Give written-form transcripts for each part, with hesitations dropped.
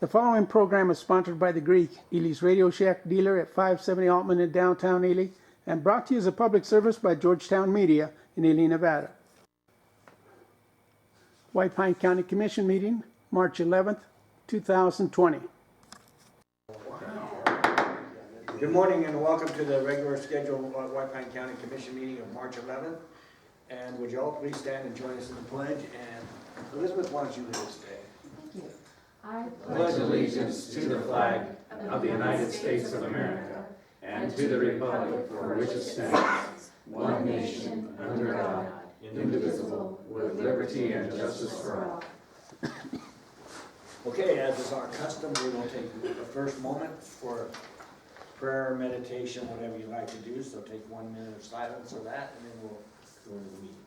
The following program is sponsored by The Greek, Ely's Radio Shack dealer at 570 Altman in downtown Ely, and brought to you as a public service by Georgetown Media in Ely, Nevada. White Pine County Commission meeting, March 11th, 2020. Good morning and welcome to the regular scheduled White Pine County Commission meeting of March 11th. And would you all please stand and join us in the pledge? And Elizabeth, why don't you lead us today? Thank you. I pledge allegiance to the flag of the United States of America and to the republic for which it stands, one nation, under God, indivisible, with liberty and justice for all. Okay, as is our custom, we will take the first moment for prayer, meditation, whatever you like to do. So take 1 minute of silence for that, and then we'll go into the meeting.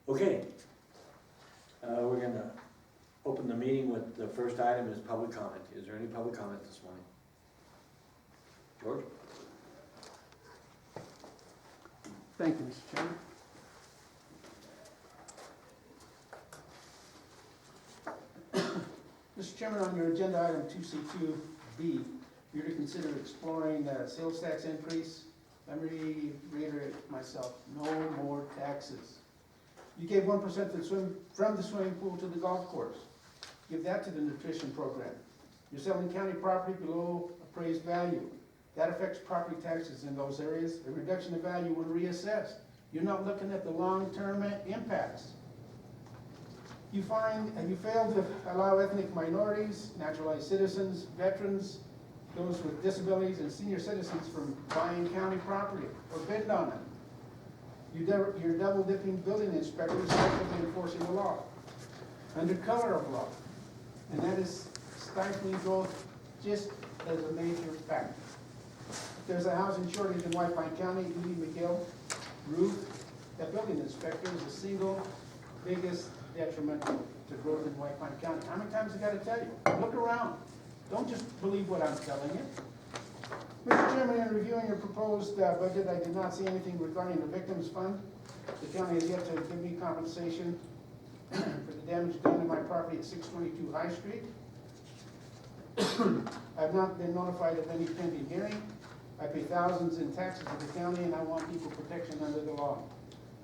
Okay, we're going to open the meeting with the first item is public comment. Is there any public comment this morning? George? Thank you, Mr. Chairman. Mr. Chairman, on your agenda item 2C2B, you're to consider exploring sales tax increase. Let me reiterate myself, no more taxes. You gave 1% from the swimming pool to the golf course. Give that to the nutrition program. You're selling county property below appraised value. That affects property taxes in those areas. A reduction of value when reassessed. You're not looking at the long-term impacts. You fail to allow ethnic minorities, naturalized citizens, veterans, those with disabilities, and senior citizens from buying county property or bidding on it. You're double dipping building inspectors effectively enforcing the law under color of law. And that is stifling growth just as a major factor. If there's a housing shortage in White Pine County, Ely, McGill, Ruth, that building inspector is the single biggest detriment to growth in White Pine County. How many times I got to tell you? Look around. Don't just believe what I'm telling you. Mr. Chairman, in reviewing your proposed budget, I did not see anything regarding the victims fund. The county has yet to give me compensation for the damage done to my property at 622 High Street. I have not been notified of any pending hearing. I pay thousands in taxes to the county, and I want equal protection under the law.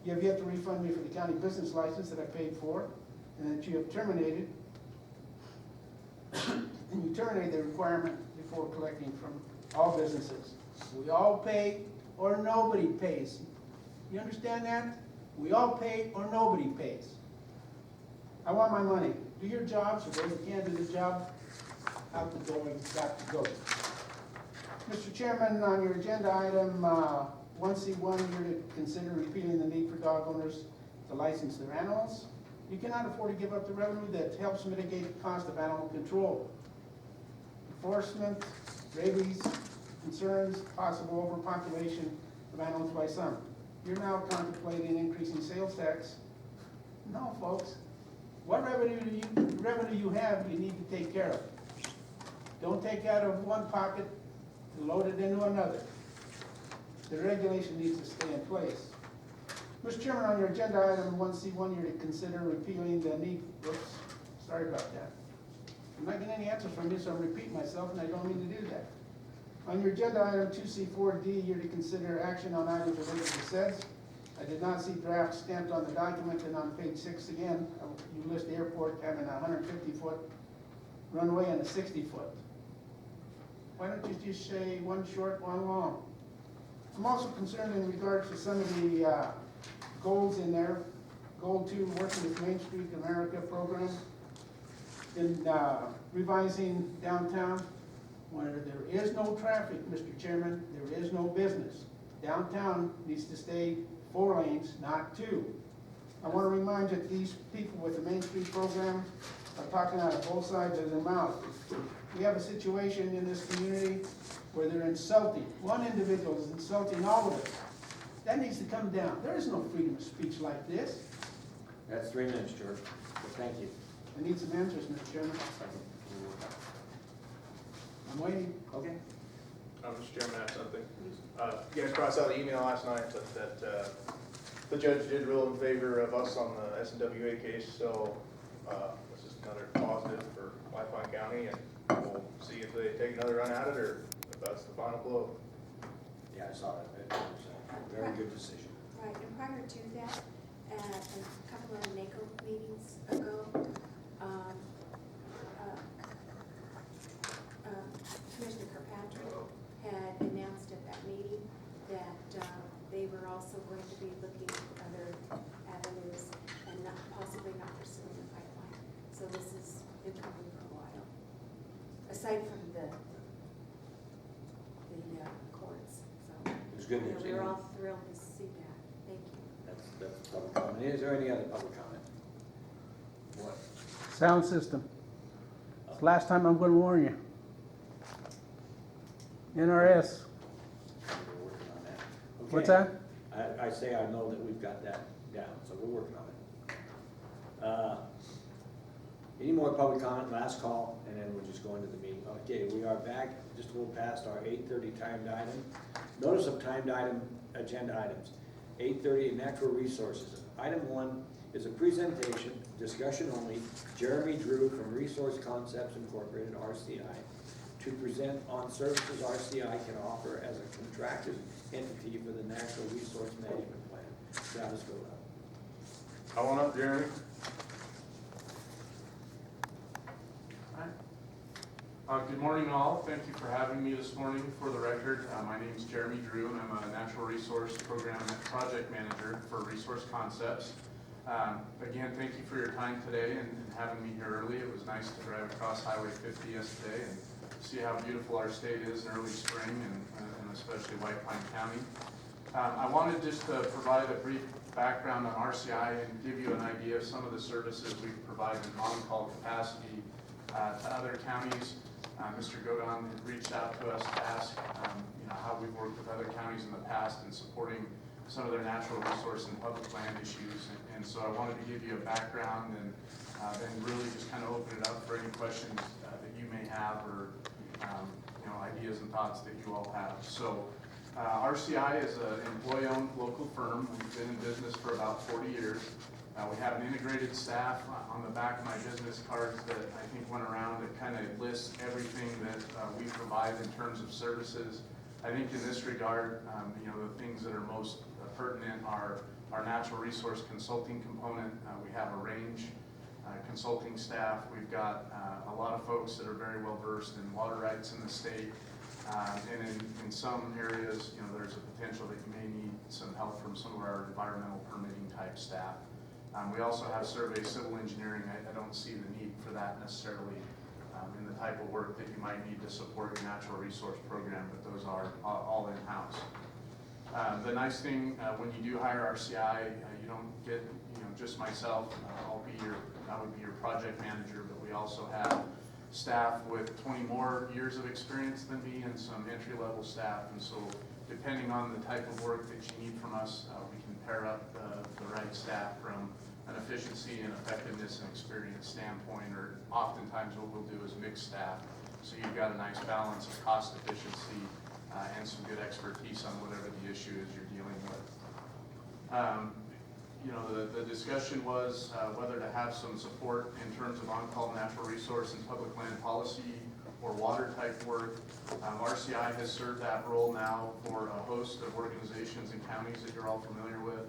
You have yet to refund me for the county business license that I paid for, and that you have terminated. And you terminate the requirement before collecting from all businesses. We all pay or nobody pays. You understand that? We all pay or nobody pays. I want my money. Do your job, so those who can't do the job, out the door and got to go. Mr. Chairman, on your agenda item 1C1, you're to consider repealing the need for dog owners to license their animals. You cannot afford to give up the revenue that helps mitigate the cost of animal control. Enforcement, rabies, concerns, possible overpopulation of animals by some. You're now contemplating increasing sales tax. No, folks. What revenue you have, you need to take care of. Don't take out of one pocket and load it into another. The regulation needs to stay in place. Mr. Chairman, on your agenda item 1C1, you're to consider repealing the need. Oops, sorry about that. I'm not getting any answers from you, so I'm repeating myself, and I don't mean to do that. On your agenda item 2C4D, you're to consider action on items related to SEDS. I did not see draft stamped on the document, and on page 6 again, you list the airport having a 150-foot runway and a 60-foot. Why don't you just say one short, one long? I'm also concerned in regards to some of the goals in there. Goal 2, working with Main Street America program. in revising downtown, where there is no traffic, Mr. Chairman, there is no business. Downtown needs to stay 4 lanes, not 2. I want to remind you that these people with the Main Street program are talking out of both sides of their mouth. We have a situation in this community where they're insulting. One individual is insulting all of us. That needs to come down. There is no freedom of speech like this. That's 3 minutes, George. So thank you. I need some answers, Mr. Chairman. I'm waiting. Okay. Mr. Chairman, I have something. You guys crossed out the email last night that the judge did rule in favor of us on the SNWA case, so this is another positive for White County, and we'll see if they take another run at it or if that's the final blow. Yeah, I saw that. It was a very good decision. Right, and prior to that, at a couple of NACO meetings ago, Commissioner Kirkpatrick had announced at that meeting that they were also going to be looking at other avenues and possibly not pursuing the pipeline. So this has been coming for a while, aside from the courts. So It's good news. we're all thrilled to see that. Thank you. That's public comment. Is there any other public comment? What? Sound system. It's the last time I'm going to warn you. NRS. We're working on that. Okay. What's that? I say I know that we've got that down, so we're working on it. Any more public comment, last call, and then we'll just go into the meeting. Okay, we are back just a little past our 8:30 timed item. Notice of timed item, agenda items. 8:30, natural resources. Item 1 is a presentation, discussion only, Jeremy Drew from Resource Concepts Incorporated, RCI, to present on services RCI can offer as a contracted entity for the Natural Resource Management Plan. Travis, go up. Come on up, Jeremy. Good morning, all. Thank you for having me this morning. For the record, my name is Jeremy Drew, and I'm a Natural Resource Program Project Manager for Resource Concepts. Again, thank you for your time today and having me here early. It was nice to drive across Highway 50 yesterday and see how beautiful our state is in early spring, and especially White Pine County. I wanted just to provide a brief background on RCI and give you an idea of some of the services we provide in on-call capacity to other counties. Mr. Godon had reached out to us to ask how we've worked with other counties in the past in supporting some of their natural resource and public land issues. And so I wanted to give you a background and then really just kind of open it up for any questions that you may have or ideas and thoughts that you all have. So RCI is an employee-owned local firm. We've been in business for about 40 years. We have an integrated staff. On the back of my business cards that I think went around, it kind of lists everything that we provide in terms of services. I think in this regard, the things that are most pertinent are our natural resource consulting component. We have a range consulting staff. We've got a lot of folks that are very well versed in water rights in the state. And in some areas, there's a potential that you may need some help from some of our environmental permitting type staff. We also have survey civil engineering. I don't see the need for that necessarily in the type of work that you might need to support your natural resource program, but those are all in-house. The nice thing when you do hire RCI, you don't get just myself. I would be your project manager, but we also have staff with 20 more years of experience than me and some entry-level staff. And so depending on the type of work that you need from us, we can pair up the right staff from an efficiency and effectiveness and experience standpoint, or oftentimes what we'll do is mix staff. So you've got a nice balance of cost efficiency and some good expertise on whatever the issue is you're dealing with. The discussion was whether to have some support in terms of on-call natural resource and public land policy or water type work. RCI has served that role now for a host of organizations and counties that you're all familiar with.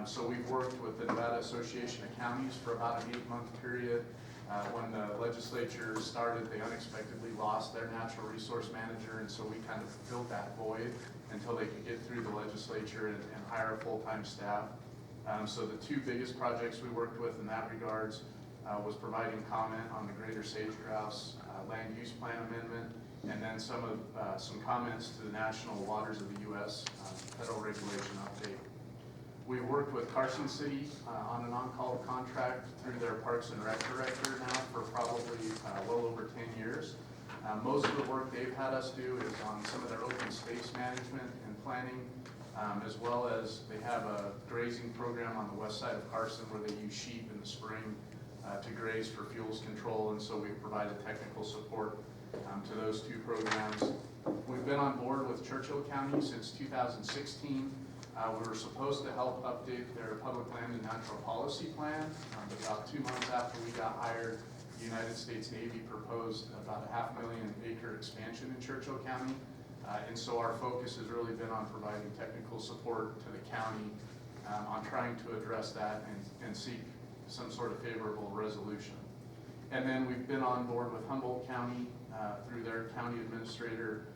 So we've worked with the Nevada Association of Counties for about an 8-month period. When the legislature started, they unexpectedly lost their natural resource manager, and so we kind of filled that void until they could get through the legislature and hire a full-time staff. So the 2 biggest projects we worked with in that regards was providing comment on the Greater Sage Grouse Land Use Plan Amendment, and then some comments to the National Waters of the U.S. Federal Regulation Update. We've worked with Carson City on an on-call contract through their Parks and Rec director now for probably well over 10 years. Most of the work they've had us do is on some of their open space management and planning, as well as they have a grazing program on the west side of Carson where they use sheep in the spring to graze for fuels control, and so we've provided technical support to those two programs. We've been on board with Churchill County since 2016. We were supposed to help update their public land and natural policy plan. About 2 months after we got hired, the United States Navy proposed about a 500,000 acre expansion in Churchill County. And so our focus has really been on providing technical support to the county on trying to address that and seek some sort of favorable resolution. And then we've been on board with Humboldt County through their county administrator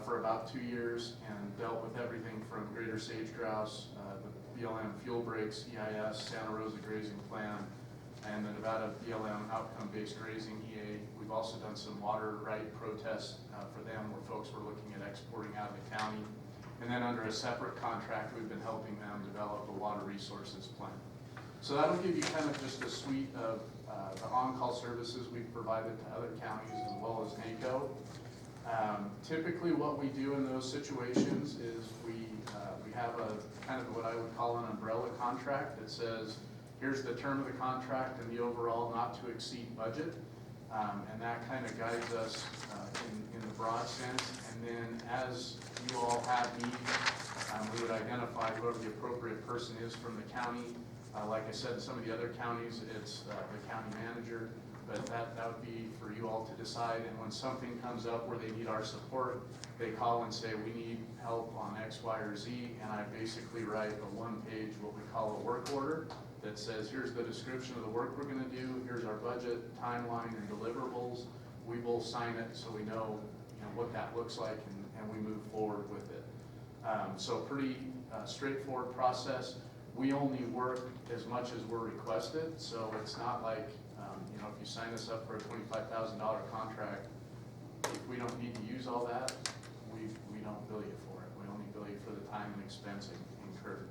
for about 2 years and dealt with everything from greater sage grouse, the BLM fuel breaks, EIS, Santa Rosa grazing plan, and the Nevada BLM outcome-based grazing EA. We've also done some water right protests for them where folks were looking at exporting out of the county. And then under a separate contract, we've been helping them develop a water resources plan. So that'll give you kind of just a suite of the on-call services we've provided to other counties as well as NACO. Typically what we do in those situations is we have a kind of what I would call an umbrella contract that says, here's the term of the contract and the overall not to exceed budget. And that kind of guides us in the broad sense. And then as you all have needs, we would identify whoever the appropriate person is from the county. Like I said, in some of the other counties, it's the county manager, but that would be for you all to decide. And when something comes up where they need our support, they call and say, we need help on X, Y, or Z, and I basically write a one-page, what we call a work order, that says, here's the description of the work we're gonna do, here's our budget, timeline, and deliverables. We both sign it so we know, what that looks like, and we move forward with it. So pretty straightforward process. We only work as much as we're requested, so it's not like, if you sign us up for a $25,000 contract, if we don't need to use all that, we don't bill you for it. We only bill you for the time and expense incurred.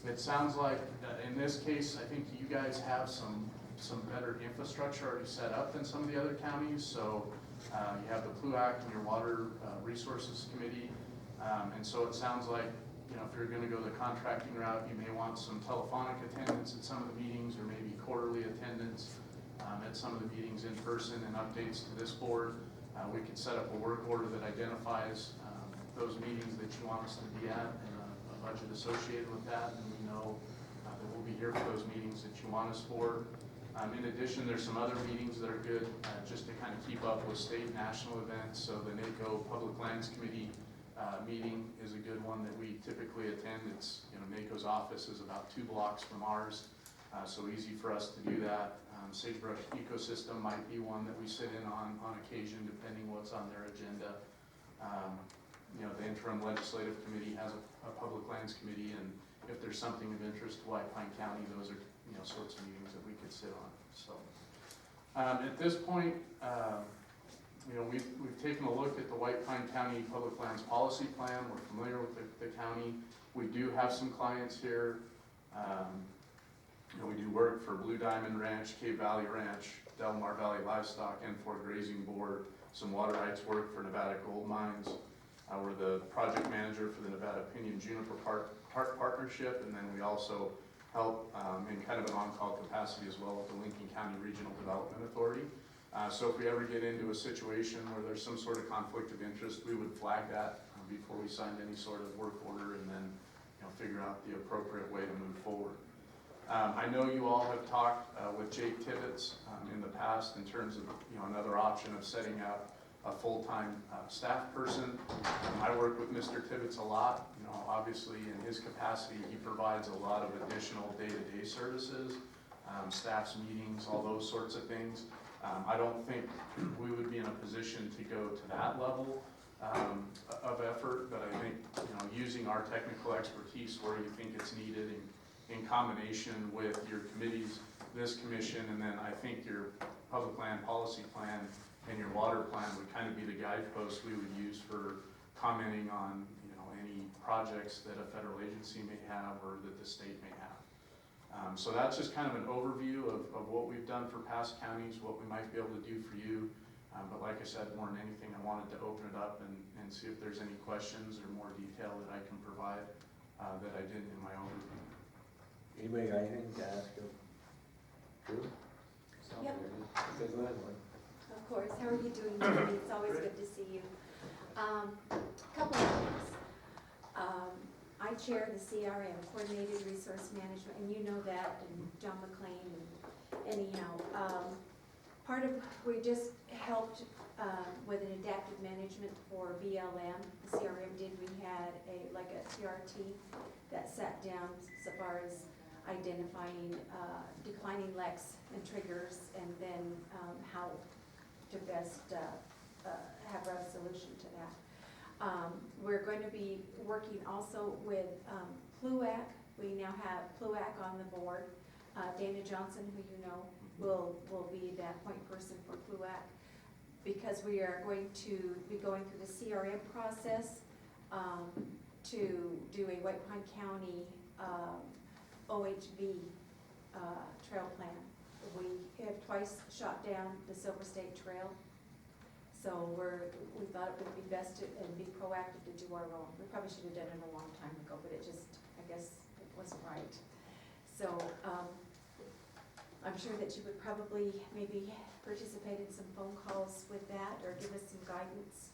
It sounds like, in this case, I think you guys have some better infrastructure already set up than some of the other counties. So you have the PLUAC and your Water Resources Committee. And so it sounds like, if you're gonna go the contracting route, you may want some telephonic attendance at some of the meetings, or maybe quarterly attendance at some of the meetings in person and updates to this board. We could set up a work order that identifies those meetings that you want us to be at and a budget associated with that, and we know that we'll be here for those meetings that you want us for. In addition, there's some other meetings that are good just to kind of keep up with state and national events. So the NACO Public Lands Committee meeting is a good one that we typically attend. It's, NACO's office is about 2 blocks from ours, so easy for us to do that. Sagebrush Ecosystem might be one that we sit in on occasion, depending what's on their agenda. The Interim Legislative Committee has a Public Lands Committee, and if there's something of interest to White Pine County, those are sorts of meetings that we could sit on. So at this point, we've taken a look at the White Pine County Public Lands Policy Plan. We're familiar with the county. We do have some clients here. We do work for Blue Diamond Ranch, Cave Valley Ranch, Delmar Valley Livestock, and Fort Grazing Board, some water rights work for Nevada Gold Mines. We're the project manager for the Nevada Pinyon Juniper Park Partnership, and then we also help in kind of an on-call capacity as well with the Lincoln County Regional Development Authority. So if we ever get into a situation where there's some sort of conflict of interest, we would flag that before we signed any sort of work order, and then figure out the appropriate way to move forward. I know you all have talked with Jake Tibbetts in the past in terms of another option of setting up a full-time staff person. I work with Mr. Tibbetts a lot. Obviously in his capacity, he provides a lot of additional day-to-day services, staff's meetings, all those sorts of things. I don't think we would be in a position to go to that level of effort, but I think using our technical expertise where you think it's needed in combination with your committees, this commission, and then I think your public land policy plan and your water plan would kind of be the guideposts we would use for commenting on, any projects that a federal agency may have or that the state may have. So that's just kind of an overview of what we've done for past counties, what we might be able to do for you. But like I said, more than anything, I wanted to open it up and see if there's any questions or more detail that I can provide that I didn't in my overview. Anybody got anything to ask him? Drew? Yep. Okay, go ahead, Lauren. Of course, how are you doing, Judy? It's always good to see you. Couple of things. I chair the CRM, Coordinated Resource Management, and you know that, and John McLean, and anyhow, we just helped with an adaptive management for BLM. The CRM we had a CRT that sat down so far as identifying declining LECs and triggers, and then how to best have a solution to that. We're going to be working also with PLUAC. We now have PLUAC on the board. Dana Johnson, who you know, will be that point person for PLUAC, because we are going to be going through the CRM process to do a White Pine County OHV trail plan. We have twice shot down the Silver State Trail. So we thought it would be best to be proactive to do our own. We probably should have done it a long time ago, but it just, I guess, it wasn't right. So I'm sure that you would probably maybe participate in some phone calls with that, or give us some guidance.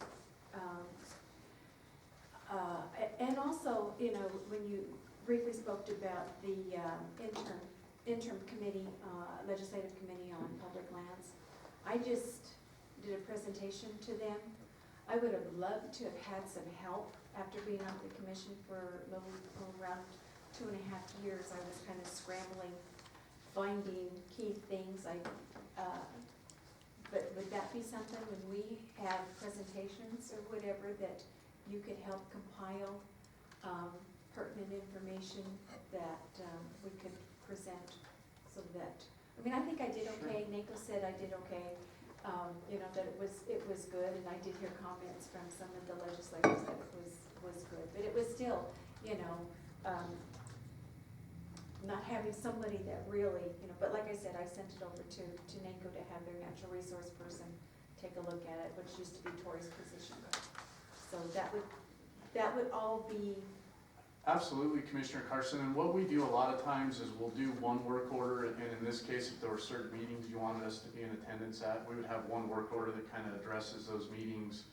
And also, when you briefly spoke about the interim committee, legislative committee on public lands, I just did a presentation to them. I would have loved to have had some help after being on the commission for around 2.5 years. I was kind of scrambling, finding key things. But would that be something when we have presentations or whatever that you could help compile pertinent information that we could present, so that, I think I did okay. NACO said I did okay. That it was good, and I did hear comments from some of the legislators that it was good, but it was still, not having somebody that really, but like I said, I sent it over to NACO to have their natural resource person take a look at it, which used to be Tori's position. So that would all be. Absolutely, Commissioner Carson, and what we do a lot of times is we'll do one work order, and in this case, if there were certain meetings you wanted us to be in attendance at, we would have one work order that kind of addresses those meetings,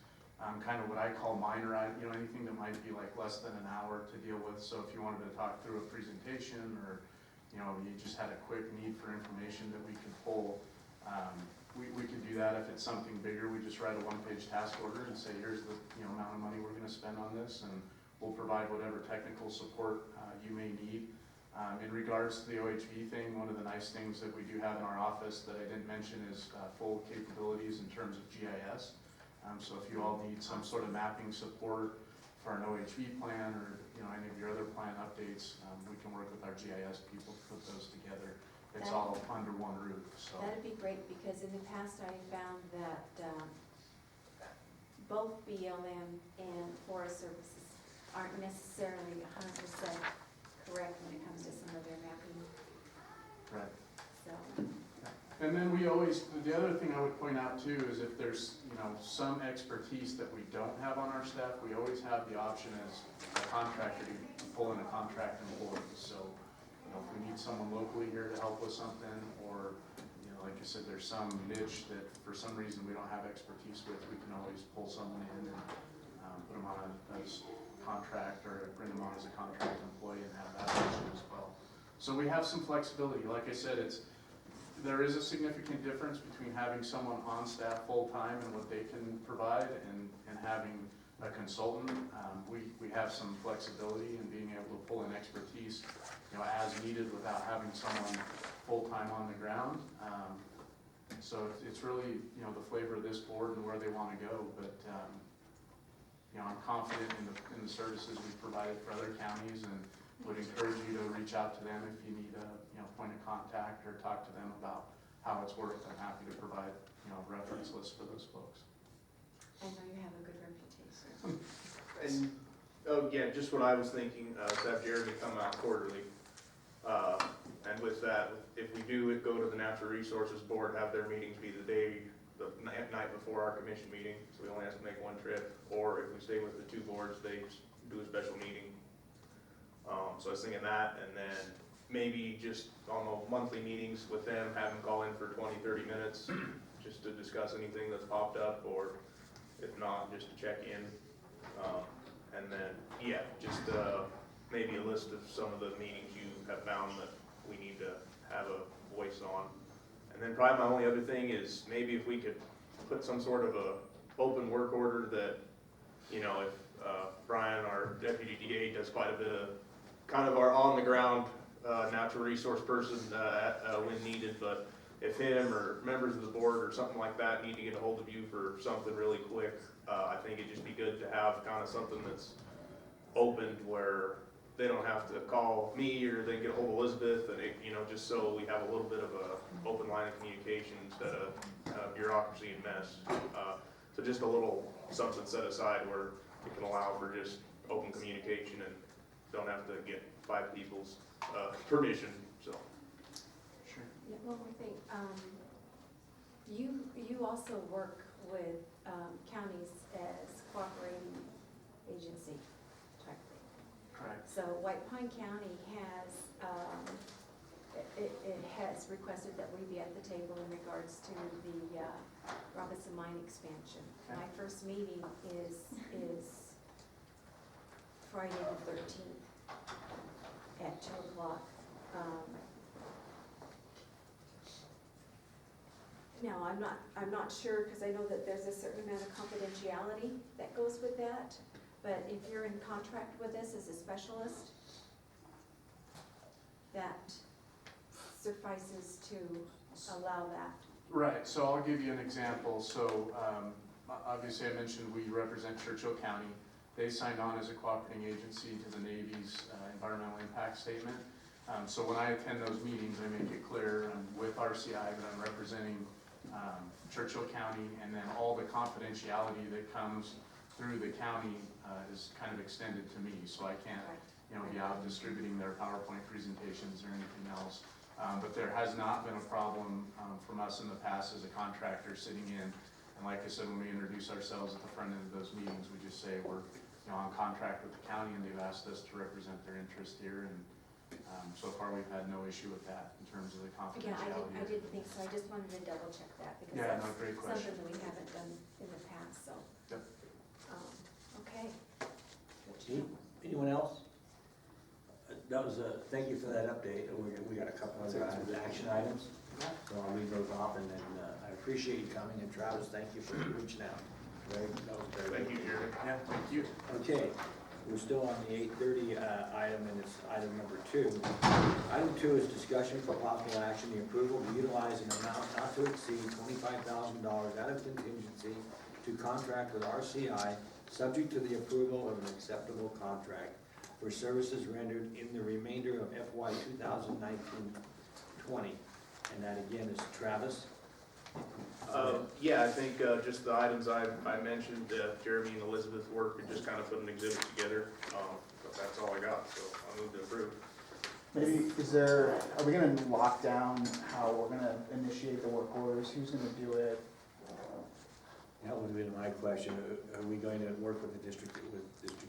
kind of what I call minor, anything that might be like less than an hour to deal with. So if you wanted to talk through a presentation, or you just had a quick need for information that we could pull, we could do that. If it's something bigger, we just write a one-page task order and say, here's the amount of money we're going to spend on this, and we'll provide whatever technical support you may need. In regards to the OHV thing, one of the nice things that we do have in our office that I didn't mention is full capabilities in terms of GIS. So if you all need some sort of mapping support for an OHV plan, or any of your other plan updates, we can work with our GIS people to put those together. It's all under one roof. So That'd be great, because in the past I found that both BLM and Forest Services aren't necessarily 100% correct when it comes to some of their mapping. right. So, And then we always, the other thing I would point out too is if there's, some expertise that we don't have on our staff, we always have the option as a contractor to pull in a contract employee. So, if we need someone locally here to help with something, or, like I said, there's some niche that for some reason we don't have expertise with, we can always pull someone in and put them on as contract, or bring them on as a contract employee and have that option as well. So we have some flexibility. Like I said, there is a significant difference between having someone on staff full-time and what they can provide, and having a consultant. We have some flexibility in being able to pull in expertise, as needed, without having someone full-time on the ground. So it's really, the flavor of this board and where they want to go. But I'm confident in the services we've provided for other counties, and would encourage you to reach out to them if you need a, point of contact or talk to them about how it's worked. I'm happy to provide, reference lists for those folks. I know you have a good reputation. And, again, just what I was thinking, to have Jeremy come out quarterly. And with that, if we do go to the Natural Resources Board, have their meetings be the night before our commission meeting, so we only have to make one trip. Or if we stay with the two boards, they do a special meeting. So I was thinking that, and then maybe just on the monthly meetings with them, have them call in for 20, 30 minutes, just to discuss anything that's popped up, or if not, just to check in. And then, yeah, just maybe a list of some of the meetings you have found that we need to have a voice on. And then probably my only other thing is maybe if we could put some sort of a open work order that, if Brian, our deputy DA, does quite a bit of kind of our on-the-ground natural resource person when needed, but if him or members of the board or something like that need to get a hold of you for something really quick, I think it'd just be good to have kind of something that's opened where they don't have to call me or they get a hold of Elizabeth, and just so we have a little bit of a open line of communication instead of bureaucracy and mess. So just a little something set aside where it can allow for just open communication and don't have to get 5 people's permission, so. Sure. Yeah, one more thing, you also work with counties as cooperating agency type thing. Correct. So White Pine County has, it has requested that we be at the table in regards to the Robinson Mine expansion. Okay. My first meeting is Friday the 13th at 2 o'clock. Now, I'm not sure, because I know that there's a certain amount of confidentiality that goes with that, but if you're in contract with us as a specialist, that suffices to allow that. Right, so I'll give you an example. So obviously I mentioned we represent Churchill County. They signed on as a cooperating agency to the Navy's environmental impact statement. So when I attend those meetings, I make it clear with RCI that I'm representing Churchill County, and then all the confidentiality that comes through the county is kind of extended to me. So I can't, be out distributing their PowerPoint presentations or anything else. But there has not been a problem from us in the past as a contractor sitting in. And like I said, when we introduce ourselves at the front end of those meetings, we just say we're on contract with the county, and they've asked us to represent their interest here. And so far, we've had no issue with that in terms of the Yeah, confidentiality. I didn't think so. I just wanted to double check that because Yeah, that's no, great question. something that we haven't done in the past, so. Yep. Okay. Good to know. Anyone else? That was thank you for that update. We got a couple other action items, so I'll read those off, and then I appreciate you coming, and Travis, thank you for reaching out. That was very Thank good. you, Jeremy. Yeah, thank you. Okay, we're still on the 8:30 item, and it's item number 2. Item 2 is discussion for possible action, the approval to utilize an amount not to exceed $25,000 out of contingency to contract with RCI, subject to the approval of an acceptable contract for services rendered in the remainder of FY 2019-20. And that again is Travis. Yeah, I think just the items I mentioned, Jeremy and Elizabeth work, and just kind of put an exhibit together. But that's all I got, so I'll move to approve. Maybe, are we gonna lock down how we're gonna initiate the work orders? Who's gonna do it? That would have been my question. Are we going to work with the district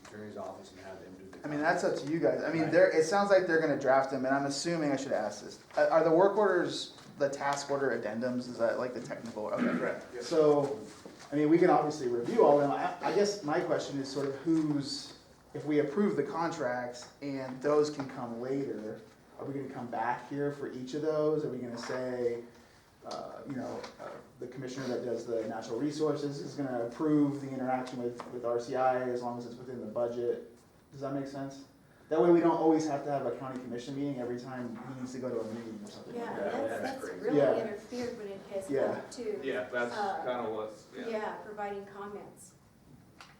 attorney's office and have them do the? I mean, that's up to you guys. I mean, Right. it sounds like they're gonna draft them, and I'm assuming I should ask this. Are the work orders, the task order addendums, is that like the technical? Okay. Correct. Yes. So, I mean, we can obviously review all of them. I guess my question is sort of if we approve the contracts and those can come later, are we gonna come back here for each of those? Are we gonna say, the commissioner that does the natural resources is gonna approve the interaction with RCI as long as it's within the budget? Does that make sense? That way we don't always have to have a county commission meeting every time he needs to go to a meeting or something like Yeah, that. that's that's great. really Yeah. interfered when it has Yeah. come to, Yeah, that's kind of what, yeah. yeah, providing comments.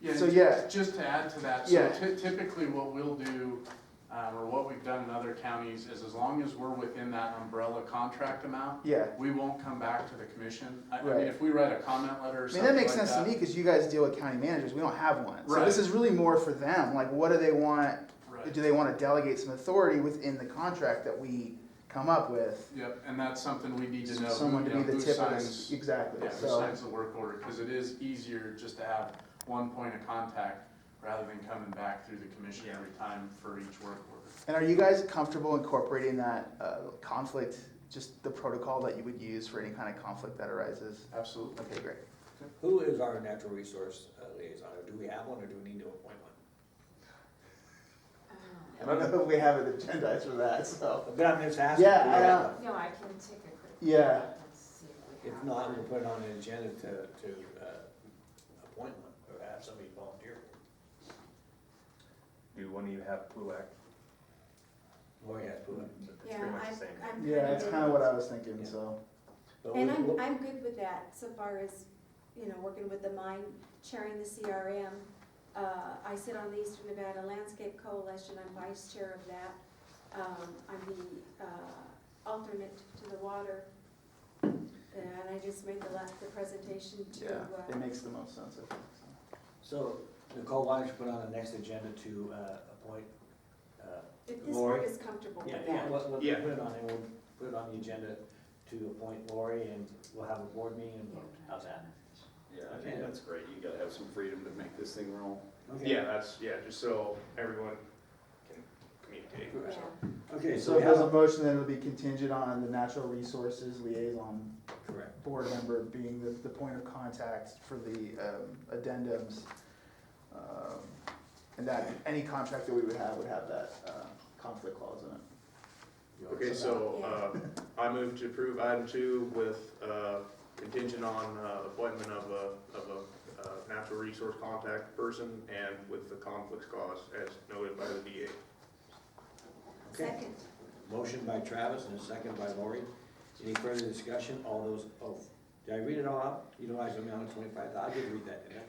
Yeah, So, and yeah. just to add to that, so Yeah. typically what we'll do, or what we've done in other counties is as long as we're within that umbrella contract amount, Yeah. we won't come back to the commission. I Right. mean, if we write a comment letter or I mean, something that like makes sense to me, because you guys deal with county managers, we don't have one. So this Right. is really more for them, like, what do they want? Right. Do they want to delegate some authority within the contract that we come up with? Yep, and that's something we need to know. Someone to you be know, the who tip of signs- this, exactly, Yeah, who so. signs the work order, because it is easier just to have one point of contact rather than coming back through the commission Yeah. every time for each work order. And are you guys comfortable incorporating that conflict, just the protocol that you would use for any kind of conflict that arises? Absolutely. Okay, great. Who is our natural resource liaison, or do we have one, or do we need to appoint one? I don't know if we have it agendized for that, so. But I'm just asking. Yeah, do we have one? No, I can take a quick. Yeah. Let's see if we If have not, one. we'll put it on the agenda to appoint one, or have somebody volunteer. Do one of you have PUAC? Lori has put it. Yeah, pretty much the same. I'm Yeah, that's kind of what I was thinking, Yeah. so. But And we'll- I'm good with that, so far as, you know, working with the mine, chairing the CRM. I sit on the Eastern Nevada Landscape Coalition, I'm vice chair of that. I'm the alternate to the water. And I just made the presentation to, Yeah, it makes the most sense, I think, so. So, Nicole, why don't you put on the next agenda to appoint, if this Lori? board is comfortable yeah, with yeah, that. we'll Yeah. put it on, and we'll put it on the agenda to appoint Lori, and we'll have a board meeting and vote. How's that? Yeah, I Okay. think that's great. You gotta have some freedom to make this thing roll. Okay. Yeah, just so everyone can communicate. Yeah. Okay, So so we if there's a have, motion, then it'll be contingent on the natural resources liaison correct. board member being the point of contact for the addendums. And that any contract that we would have that conflict clause in it. You want Okay, to- so, I move to approve item 2 with, contingent on, appointment of a natural resource contact person and with the conflicts clause as noted by the DA. Okay. Second, Motion by Travis and a second by Lori. Any further discussion? All those, did I read it all out? Utilize the amount of 25,000, I did read that, didn't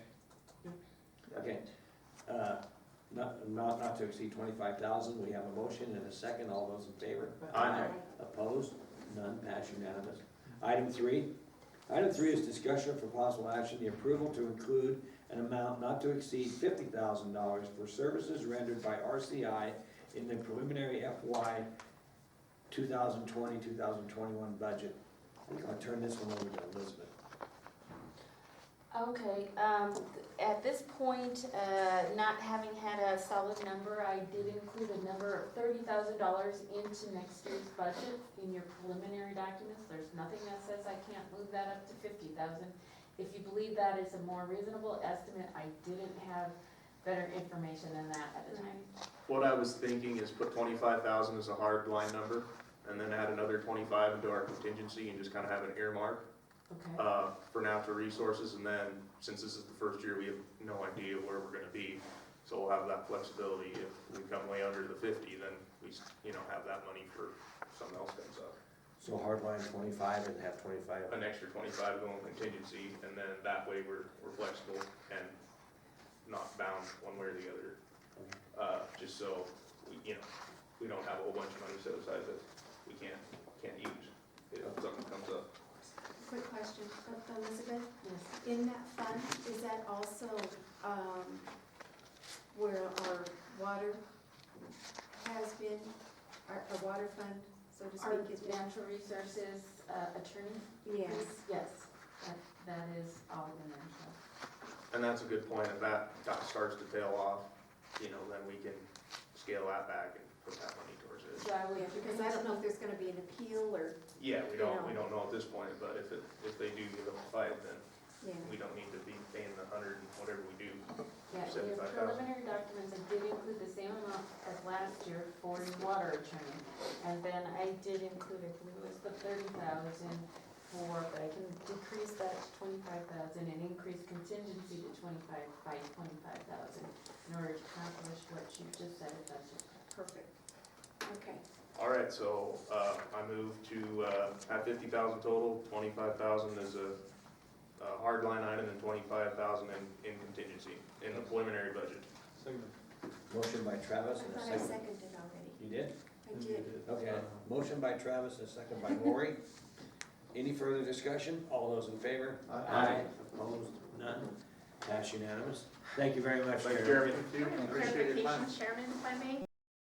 I? Okay. Not to exceed 25,000, we have a motion and a second. All those in favor? Aye. Opposed? None, pass unanimous. Item 3. Item 3 is discussion for possible action, the approval to include an amount not to exceed $50,000 for services rendered by RCI in the preliminary FY 2020-2021 budget. I think I'll turn this one over to Elizabeth. Okay, at this point, not having had a solid number, I did include a number of $30,000 into next year's budget in your preliminary documents. There's nothing that says I can't move that up to 50,000. If you believe that is a more reasonable estimate, I didn't have better information than that at the time. What I was thinking is put 25,000 as a hard line number and then add another 25 into our contingency and just kind of have an earmark. Okay, For natural resources, and then, since this is the first year, we have no idea where we're gonna be. So we'll have that flexibility. If we come way under the 50, then we, have that money for something else comes up. So hardline 25 and have 25. An extra 25 going contingency, and then that way we're flexible and not bound one way or the other. Just so, we don't have a whole bunch of money set aside that we can't use if something comes up. quick question, Elizabeth, yes. in that fund, is that also, where our water has been, our water fund, so to Our speak, has been? natural resources attorney? Yes. Yes, that is all in there, so. And that's a good point. If that starts to tail off, then we can scale that back and put that money towards it. So I would. Yeah, because I don't know if there's gonna be an appeal or, Yeah, we don't know at this point, but if they do give up a fight, then yeah. we don't need to be paying the 100 and whatever we do. Yeah, in your 75,000. preliminary documents, I did include the same amount as last year for your water attorney. And then I did include, I believe it was the 30,000 for, but I can decrease that to 25,000 and increase contingency to 25,000 in order to accomplish what you just said, if that's your. Perfect. Okay. All right, so I move to have 50,000 total, 25,000 as a hard line item and 25,000 in contingency in the preliminary budget. Motion by Travis and a I thought I second. seconded already. You did? I did. Okay, motion by Travis, and a second by Lori. Any further discussion? All those in favor? Aye. Opposed? None? Pass unanimous. Thank you very much, Thank you, Jeremy. Jeremy. Appreciate your time. Clarification, Chairman, if I may.